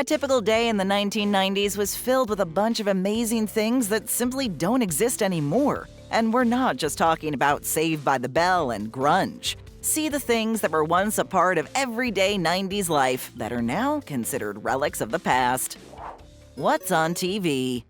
A typical day in the 1990s was filled with a bunch of amazing things that simply don't exist anymore. And we're not just talking about Saved by the Bell and grunge. See the things that were once a part of everyday 90s life that are now considered relics of the past. What's on TV?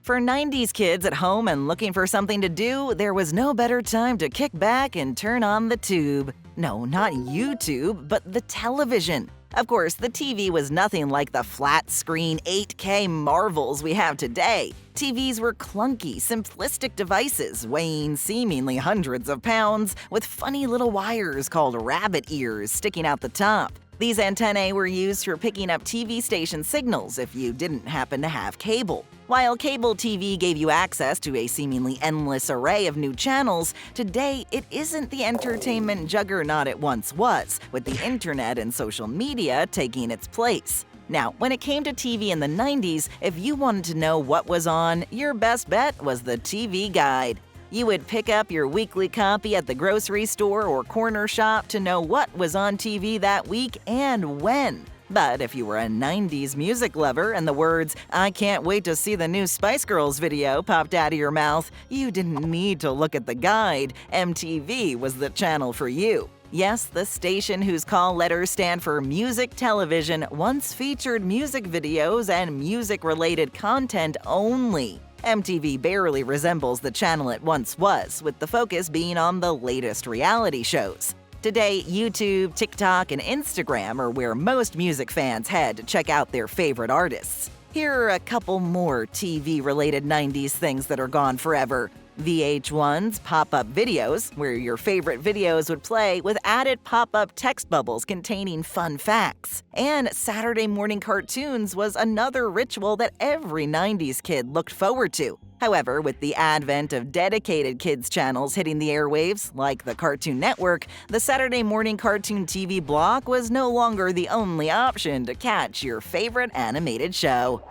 For 90s kids at home and looking for something to do, there was no better time to kick back and turn on the tube. No, not YouTube, but the television. Of course, the TV was nothing like the flat-screen 8K marvels we have today. TVs were clunky, simplistic devices weighing seemingly hundreds of pounds with funny little wires called rabbit ears sticking out the top. These antennae were used for picking up TV station signals if you didn't happen to have cable. While cable TV gave you access to a seemingly endless array of new channels, today it isn't the entertainment juggernaut it once was, with the internet and social media taking its place. Now, when it came to TV in the 90s, if you wanted to know what was on, your best bet was the TV Guide. You would pick up your weekly copy at the grocery store or corner shop to know what was on TV that week and when. But if you were a 90s music lover and the words, "I can't wait to see the new Spice Girls video" popped out of your mouth, you didn't need to look at the guide. MTV was the channel for you. Yes, the station whose call letters stand for Music Television once featured music videos and music-related content only. MTV barely resembles the channel it once was, with the focus being on the latest reality shows. Today, YouTube, TikTok, and Instagram are where most music fans head to check out their favorite artists. Here are a couple more TV-related 90s things that are gone forever. VH1's pop-up videos, where your favorite videos would play with added pop-up text bubbles containing fun facts. And Saturday morning cartoons was another ritual that every 90s kid looked forward to. However, with the advent of dedicated kids' channels hitting the airwaves, like the Cartoon Network, the Saturday morning cartoon TV block was no longer the only option to catch your favorite animated show.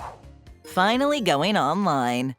Finally going online.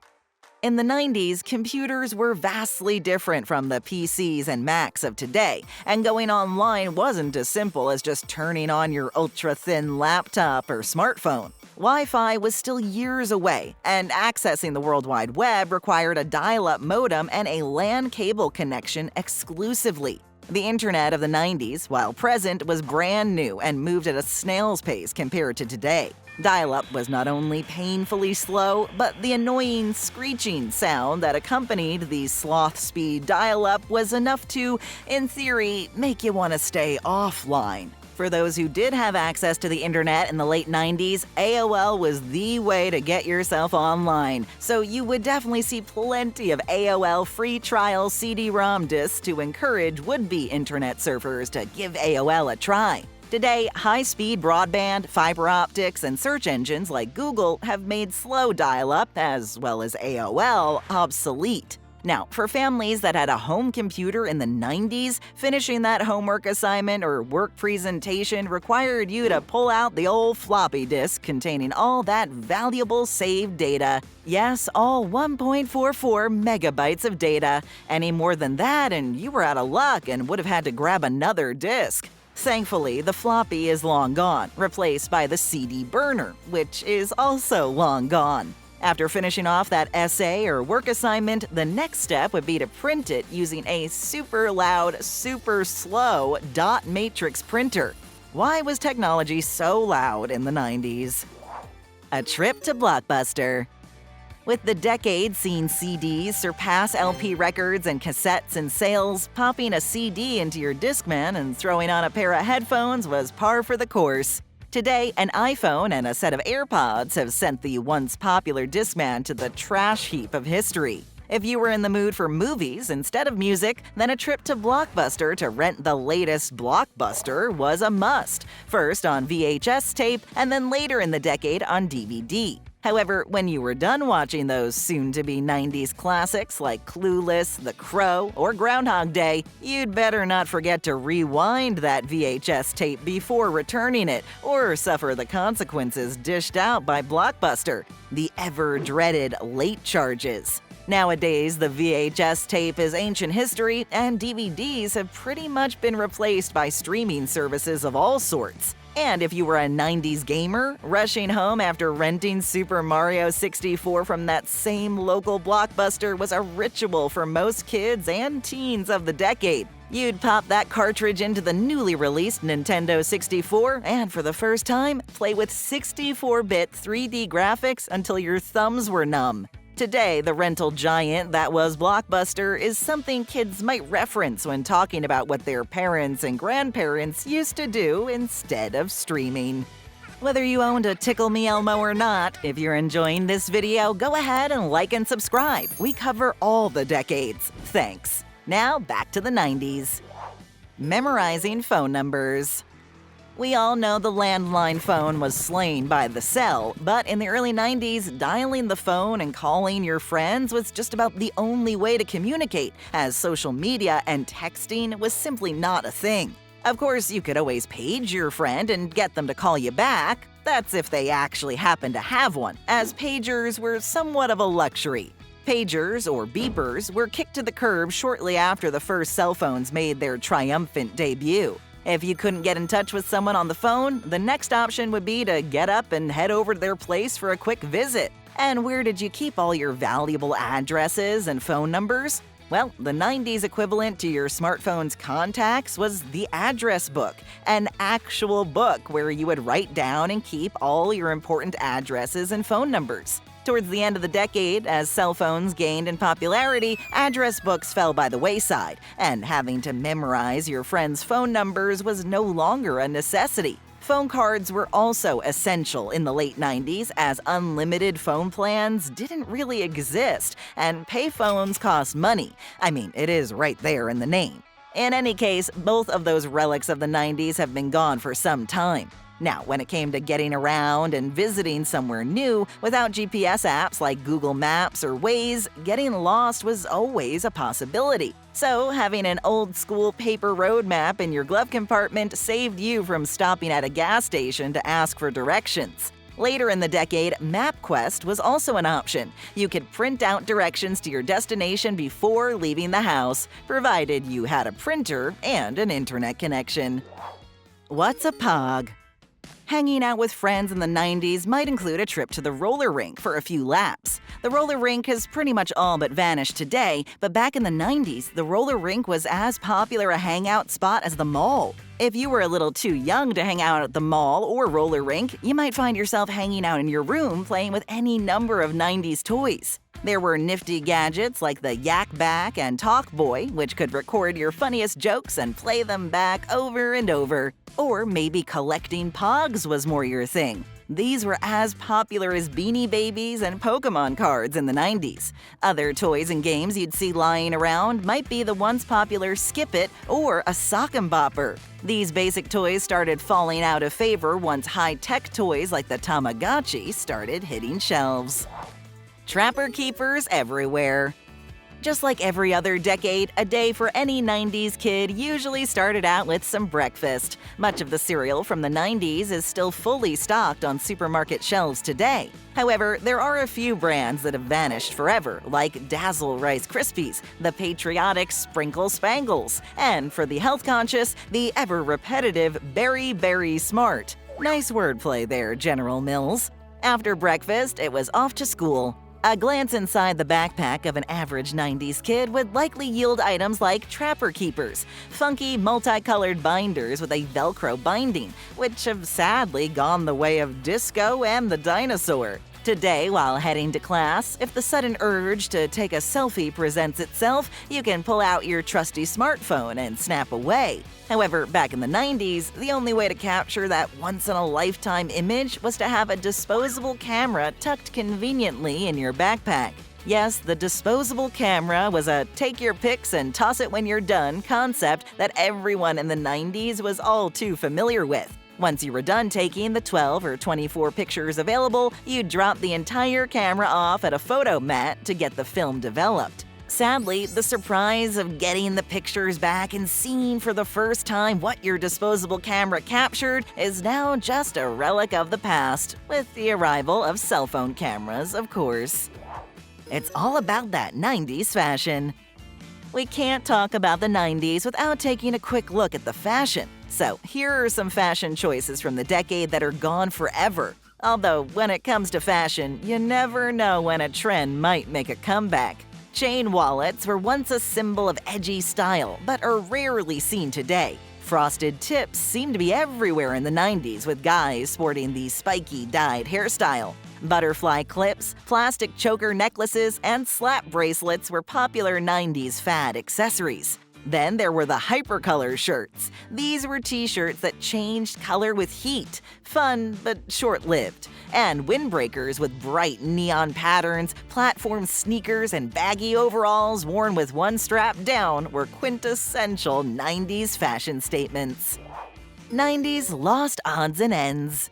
In the 90s, computers were vastly different from the PCs and Macs of today, and going online wasn't as simple as just turning on your ultra-thin laptop or smartphone. Wi-Fi was still years away, and accessing the World Wide Web required a dial-up modem and a LAN cable connection exclusively. The internet of the 90s, while present, was brand new and moved at a snail's pace compared to today. Dial-up was not only painfully slow, but the annoying screeching sound that accompanied the sloth speed dial-up was enough to, in theory, make you want to stay offline. For those who did have access to the internet in the late 90s, AOL was the way to get yourself online, so you would definitely see plenty of AOL free trial CD-ROM discs to encourage would-be internet surfers to give AOL a try. Today, high-speed broadband, fiber optics, and search engines like Google have made slow dial-up, as well as AOL, obsolete. Now, for families that had a home computer in the 90s, finishing that homework assignment or work presentation required you to pull out the old floppy disk containing all that valuable saved data. Yes, all 1.44 megabytes of data. Any more than that, and you were out of luck and would have had to grab another disk. Thankfully, the floppy is long gone, replaced by the CD burner, which is also long gone. After finishing off that essay or work assignment, the next step would be to print it using a super loud, super slow dot matrix printer. Why was technology so loud in the 90s? A trip to Blockbuster. With the decade seeing CDs surpass LP records and cassettes in sales, popping a CD into your Discman and throwing on a pair of headphones was par for the course. Today, an iPhone and a set of AirPods have sent the once popular Discman to the trash heap of history. If you were in the mood for movies instead of music, then a trip to Blockbuster to rent the latest blockbuster was a must, first on VHS tape and then later in the decade on DVD. However, when you were done watching those soon-to-be 90s classics like Clueless, The Crow, or Groundhog Day, you'd better not forget to rewind that VHS tape before returning it, or suffer the consequences dished out by Blockbuster, the ever-dreaded late charges. Nowadays, the VHS tape is ancient history, and DVDs have pretty much been replaced by streaming services of all sorts. And if you were a 90s gamer, rushing home after renting Super Mario 64 from that same local Blockbuster was a ritual for most kids and teens of the decade. You'd pop that cartridge into the newly released Nintendo 64 and, for the first time, play with 64-bit 3D graphics until your thumbs were numb. Today, the rental giant that was Blockbuster is something kids might reference when talking about what their parents and grandparents used to do instead of streaming. Whether you owned a Tickle Me Elmo or not, if you're enjoying this video, go ahead and like and subscribe. We cover all the decades. Thanks. Now, back to the 90s. Memorizing phone numbers. We all know the landline phone was slain by the cell, but in the early 90s, dialing the phone and calling your friends was just about the only way to communicate, as social media and texting was simply not a thing. Of course, you could always page your friend and get them to call you back. That's if they actually happen to have one, as pagers were somewhat of a luxury. Pagers, or beepers, were kicked to the curb shortly after the first cell phones made their triumphant debut. If you couldn't get in touch with someone on the phone, the next option would be to get up and head over to their place for a quick visit. And where did you keep all your valuable addresses and phone numbers? Well, the 90s equivalent to your smartphone's contacts was the address book, an actual book where you would write down and keep all your important addresses and phone numbers. Towards the end of the decade, as cell phones gained in popularity, address books fell by the wayside, and having to memorize your friends' phone numbers was no longer a necessity. Phone cards were also essential in the late 90s, as unlimited phone plans didn't really exist, and payphones cost money. I mean, it is right there in the name. In any case, both of those relics of the 90s have been gone for some time. Now, when it came to getting around and visiting somewhere new, without GPS apps like Google Maps or Waze, getting lost was always a possibility. So, having an old-school paper road map in your glove compartment saved you from stopping at a gas station to ask for directions. Later in the decade, MapQuest was also an option. You could print out directions to your destination before leaving the house, provided you had a printer and an internet connection. What's a Pog? Hanging out with friends in the 90s might include a trip to the roller rink for a few laps. The roller rink has pretty much all but vanished today, but back in the 90s, the roller rink was as popular a hangout spot as the mall. If you were a little too young to hang out at the mall or roller rink, you might find yourself hanging out in your room playing with any number of 90s toys. There were nifty gadgets like the Yak Back and Talk Boy, which could record your funniest jokes and play them back over and over. Or maybe collecting Pogs was more your thing. These were as popular as Beanie Babies and Pokemon cards in the 90s. Other toys and games you'd see lying around might be the once popular Skip It or a Sock 'em Bopper. These basic toys started falling out of favor once high-tech toys like the Tamagotchi started hitting shelves. Trapper keepers everywhere. Just like every other decade, a day for any 90s kid usually started out with some breakfast. Much of the cereal from the 90s is still fully stocked on supermarket shelves today. However, there are a few brands that have vanished forever, like Dazzle Rice Krispies, the patriotic Sprinkle Spangles, and for the health-conscious, the ever-repetitive Berry Berry Smart. Nice wordplay there, General Mills. After breakfast, it was off to school. A glance inside the backpack of an average 90s kid would likely yield items like Trapper Keepers, funky multicolored binders with a Velcro binding, which have sadly gone the way of disco and the dinosaur. Today, while heading to class, if the sudden urge to take a selfie presents itself, you can pull out your trusty smartphone and snap away. However, back in the 90s, the only way to capture that once-in-a-lifetime image was to have a disposable camera tucked conveniently in your backpack. Yes, the disposable camera was a take your pics and toss it when you're done concept that everyone in the 90s was all too familiar with. Once you were done taking the 12 or 24 pictures available, you'd drop the entire camera off at a photo mat to get the film developed. Sadly, the surprise of getting the pictures back and seeing for the first time what your disposable camera captured is now just a relic of the past, with the arrival of cell phone cameras, of course. It's all about that 90s fashion. We can't talk about the 90s without taking a quick look at the fashion. So, here are some fashion choices from the decade that are gone forever. Although, when it comes to fashion, you never know when a trend might make a comeback. Chain wallets were once a symbol of edgy style, but are rarely seen today. Frosted tips seem to be everywhere in the 90s, with guys sporting the spiky dyed hairstyle. Butterfly clips, plastic choker necklaces, and slap bracelets were popular 90s fad accessories. Then there were the Hypercolor shirts. These were t-shirts that changed color with heat. Fun, but short-lived. And windbreakers with bright neon patterns, platform sneakers, and baggy overalls worn with one strap down were quintessential 90s fashion statements. 90s lost odds and ends.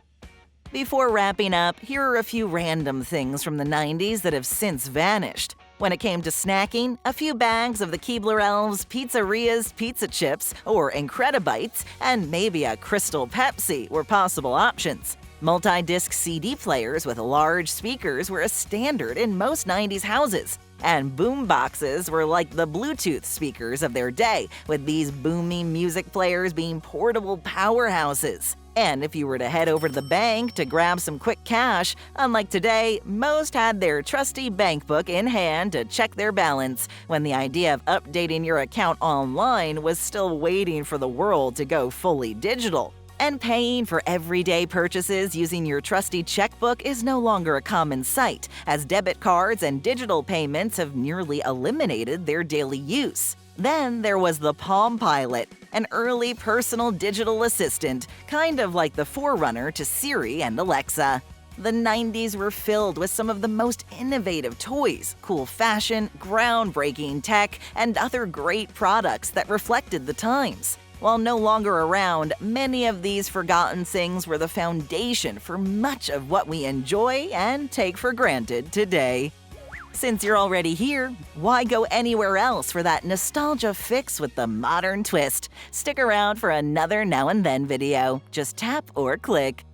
Before wrapping up, here are a few random things from the 90s that have since vanished. When it came to snacking, a few bags of the Keebler Elves, Pizzeria's pizza chips, or Incredibites, and maybe a Crystal Pepsi were possible options. Multi-disc CD players with large speakers were a standard in most 90s houses. And boom boxes were like the Bluetooth speakers of their day, with these booming music players being portable powerhouses. And if you were to head over to the bank to grab some quick cash, unlike today, most had their trusty bank book in hand to check their balance, when the idea of updating your account online was still waiting for the world to go fully digital. And paying for everyday purchases using your trusty checkbook is no longer a common sight, as debit cards and digital payments have nearly eliminated their daily use. Then there was the Palm Pilot, an early personal digital assistant, kind of like the forerunner to Siri and Alexa. The 90s were filled with some of the most innovative toys, cool fashion, groundbreaking tech, and other great products that reflected the times. While no longer around, many of these forgotten things were the foundation for much of what we enjoy and take for granted today. Since you're already here, why go anywhere else for that nostalgia fix with the modern twist? Stick around for another Now and Then video. Just tap or click.